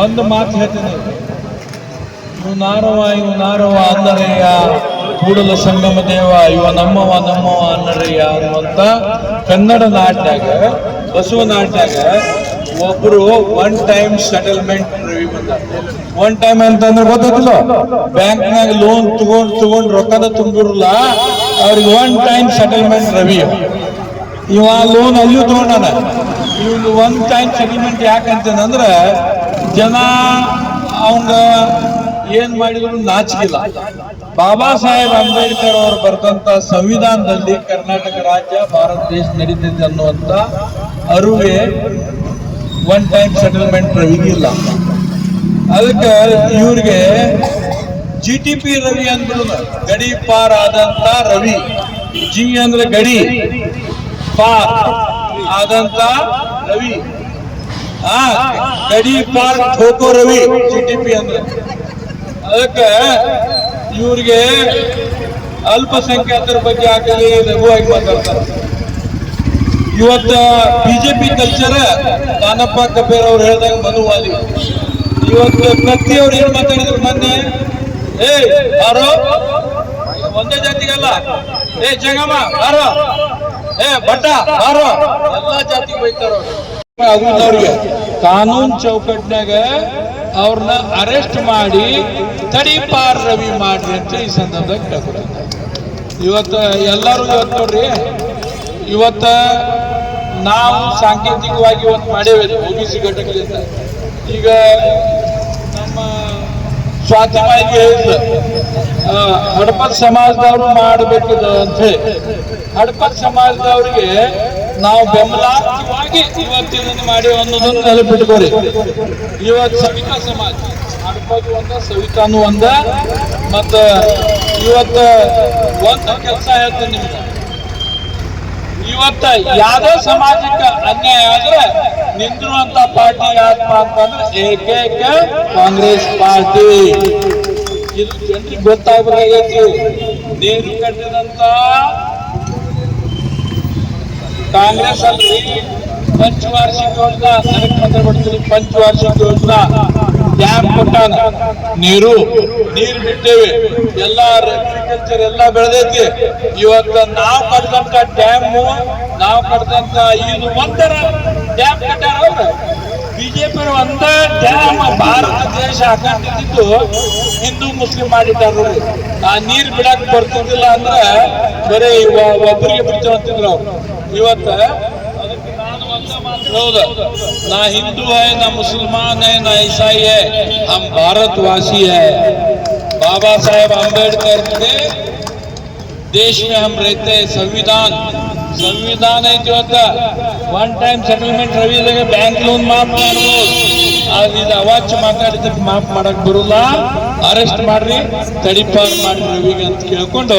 ಒಂದು ಮಾತು ಹೇಳ್ತೀನಿ, ಇವನಾರವ ಅನ್ನರಯ್ಯ, ಕೂಡಲ ಸಂಗಮ ದೇವ ಇವ ನಮ್ಮವ ಅನ್ನರಯ್ಯ ಅನ್ನುವಂತ ಕನ್ನಡ ನಾಟ್ಯಾಗ, ಬಸವ ನಾಟ್ಯಾಗ ಒಬ್ರು ಒನ್ ಟೈಮ್ ಸೆಟಲ್ಮೆಂಟ್ ರವಿ ಬಂದ. ಒನ್ ಟೈಮ್ ಅಂತಂದ್ರೆ ಗೊತ್ತಿಲ್ಲ, ಬ್ಯಾಂಕ್ನಾಗ ಲೋನ್ ತಗೊಂಡ್ ರೊಕ್ಕದ ತುಂಬಿರಲ್ಲ ಅವ್ರಿಗೆ ಒನ್ ಟೈಮ್ ಸೆಟಲ್ಮೆಂಟ್ ರವಿ. ಇವ ಲೋನ್ ಅಲ್ಲಿಯೂ ತಗೊಂಡಾನ. ಇವ್ನು ಒನ್ ಟೈಮ್ ಸೆಟಲ್ಮೆಂಟ್ ಯಾಕಂತಂದ್ರ ಜನ ಅವಂಗ ಏನ್ ಮಾಡಿದ್ರು ನಾಚಿಕಿಲ್ಲ. ಬಾಬಾ ಸಾಹೇಬ್ ಅಂಬೇಡ್ಕರ್ ಅವರು ಬರೆದಂತ ಸಂವಿಧಾನದಲ್ಲಿ ಕರ್ನಾಟಕ ರಾಜ್ಯ ಭಾರತ ದೇಶ ನಡೀತಿದೆ ಅನ್ನುವಂತ ಅರಿವೆ ಒನ್ ಟೈಮ್ ಸೆಟಲ್ಮೆಂಟ್ ರವಿಗಿಲ್ಲ. ಅದಕ್ಕೆ ಇವ್ರಿಗೆ GTP ರವಿ ಅಂದ್ರು, ಗಡಿ ಪಾರ್ ಆದಂತ ರವಿ. ಜಿ ಅಂದ್ರೆ ಗಡಿ, ಪಾರ್ ಆದಂತ ರವಿ, ಗಡಿ ಪಾರ್ ಠೋಕೋ ರವಿ GTP ಅಂದ್ರೆ. ಅದಕ್ಕೆ ಇವ್ರಿಗೆ ಅಲ್ಪಸಂಖ್ಯಾತರ ಬಗ್ಗೆ ಆಗಲಿ ಲಘುವಾಗಿ ಮಾತಾಡ್ತಾರೆ. ಇವತ್ತ ಬಿಜೆಪಿ ಕಲ್ಚರ್ ಕಾನಪ್ಪ ಕಬೇರ್ ಅವ್ರು ಹೇಳಿದಾಗ ಮನುವಾದಿ. ಇವತ್ತು ಕತ್ತಿ ಅವ್ರು ಏನ್ ಮಾತಾಡಿದ್ರು ಮೊನ್ನೆ, ಬಾರೋ ಒಂದೇ ಜಾತಿಗಲ್ಲ, ಜಂಗಮ ಬಾರೋ, ಭಟ್ಟ ಬಾರೋ, ಎಲ್ಲಾ ಜಾತಿಗೆ ಬೈತಾರ. ಅವ್ರಿಗೆ ಕಾನೂನು ಚೌಕಟ್ಟಿನಾಗ ಅವ್ರನ್ನ ಅರೆಸ್ಟ್ ಮಾಡಿ ತಡಿಪಾರ್ ರವಿ ಮಾಡ್ರಿ ಅಂತ ಈ ಸಂದರ್ಭದಾಗ ಕೇಳ್ಕೊಳ್ತಾರೆ. ಇವತ್ತು ಎಲ್ಲರೂ ಇವತ್ತು ನೋಡ್ರಿ, ಇವತ್ತ ನಾವು ಸಾಂಕೇತಿಕವಾಗಿ ಇವತ್ತು ಮಾಡೇವೆ OBC ಘಟಕದಿಂದ. ಈಗ ನಮ್ಮ ಸ್ವಾತಿಮಾಯಿಗೆ ಹೇಳಿದ್ರು ಹಡಪದ್ ಸಮಾಜದವರು ಮಾಡಬೇಕಿದ ಅಂತ ಹೇಳಿ. ಹಡಪದ್ ಸಮಾಜದವರಿಗೆ ನಾವು ಬೆಂಬಲಾರ್ಥವಾಗಿ ಇವತ್ತಿನ ಮಾಡಿ ಅನ್ನೋದನ್ನು ನೆನಪಿಟ್ಕೋರಿ. ಇವತ್ತು ಸವಿತಾ ಸಮಾಜ ಹಡಪದ್ ಒಂದ, ಸವಿತಾನು ಒಂದ. ಮತ್ತ ಇವತ್ತ ಒಂದು ಕೆಲಸ ಹೇಳ್ತೀನಿ ನಿಮ್ಗೆ, ಇವತ್ತ ಯಾವ್ದೋ ಸಮಾಜಕ್ಕೆ ಅನ್ಯಾಯ ಆದ್ರೆ ನಿಂದಿರುವಂತ ಪಾರ್ಟಿ ಯಾಕಪ್ಪ ಅಂತಂದ್ರೆ ಏಕೈಕ ಕಾಂಗ್ರೆಸ್ ಪಾರ್ಟಿ. ಇದು ಜನರಿಗೆ ಗೊತ್ತಾಗಬೇಕಾಗೈತಿ. ನೀರು ಕಟ್ಟಿದಂತ ಕಾಂಗ್ರೆಸ್ ಅಲ್ಲಿ ಪಂಚವಾರ್ಷಿಕ ಯೋಜನಾ, ನನಗೆ ಮಾತ್ರ ಬಿಡ್ತೀನಿ, ಪಂಚವಾರ್ಷಿಕ ಯೋಜನಾ ಡ್ಯಾಮ್ ಕೊಟ್ಟಾನ, ನೀರು ಬಿಟ್ಟೇವಿ, ಎಲ್ಲ ಅಗ್ರಿಕಲ್ಚರ್ ಎಲ್ಲ ಬೆಳೆದೈತಿ. ಇವತ್ತು ನಾವು ಕಟ್ಟಿದಂತ ಡ್ಯಾಮು, ನಾವು ಕಟ್ಟಿದಂತ ಇದು ಒಂದರ ಡ್ಯಾಮ್ ಕಟ್ಟಾರ ಅವ್ರು. ಬಿಜೆಪಿ ಒಂದ ಡ್ಯಾಮ್ ಭಾರತ ದೇಶ ಹಾಕೊಂಡಿದ್ದು ಹಿಂದೂ ಮುಸ್ಲಿಂ ಮಾಡಿಟ್ಟಾರ. ಆ ನೀರ್ ಬಿಡಕ್ ಬರ್ತಿದ್ದಿಲ್ಲ ಅಂದ್ರೆ ಬರೀ ಒಬ್ಬರಿಗೆ ಬಿಡ್ತೇವಂತಿದ್ರು ಅವ್ರು. ಇವತ್ತ ಅದಕ್ಕೆ ನಾನು ಒಂದ ಮಾತು ಹೌದು, ನಾ ಹಿಂದೂ है ना मुसलमान है ना ईसाई है, हम भारतवासी है. बाबा साहेब अम्बेडकर के देश में हम रहते हैं. ಸಂವಿಧಾನ ಐತಿ. ಇವತ್ತ ಒನ್ ಟೈಮ್ ಸೆಟಲ್ಮೆಂಟ್ ರವಿ ಬ್ಯಾಂಕ್ ಲೋನ್ ಮಾಫ್ ಮಾಡ್ಬೋದು. ಇದು ಅವಾಚ್ಯ ಮಾತಾಡಿದಕ್ಕೆ ಮಾಫ್ ಮಾಡಕ್ ಬರುಲ್ಲ. ಅರೆಸ್ಟ್ ಮಾಡ್ರಿ, ತಡಿಪಾರ್ ಮಾಡ್ರಿ ರವಿಗೆ ಅಂತ ಕೇಳ್ಕೊಂಡು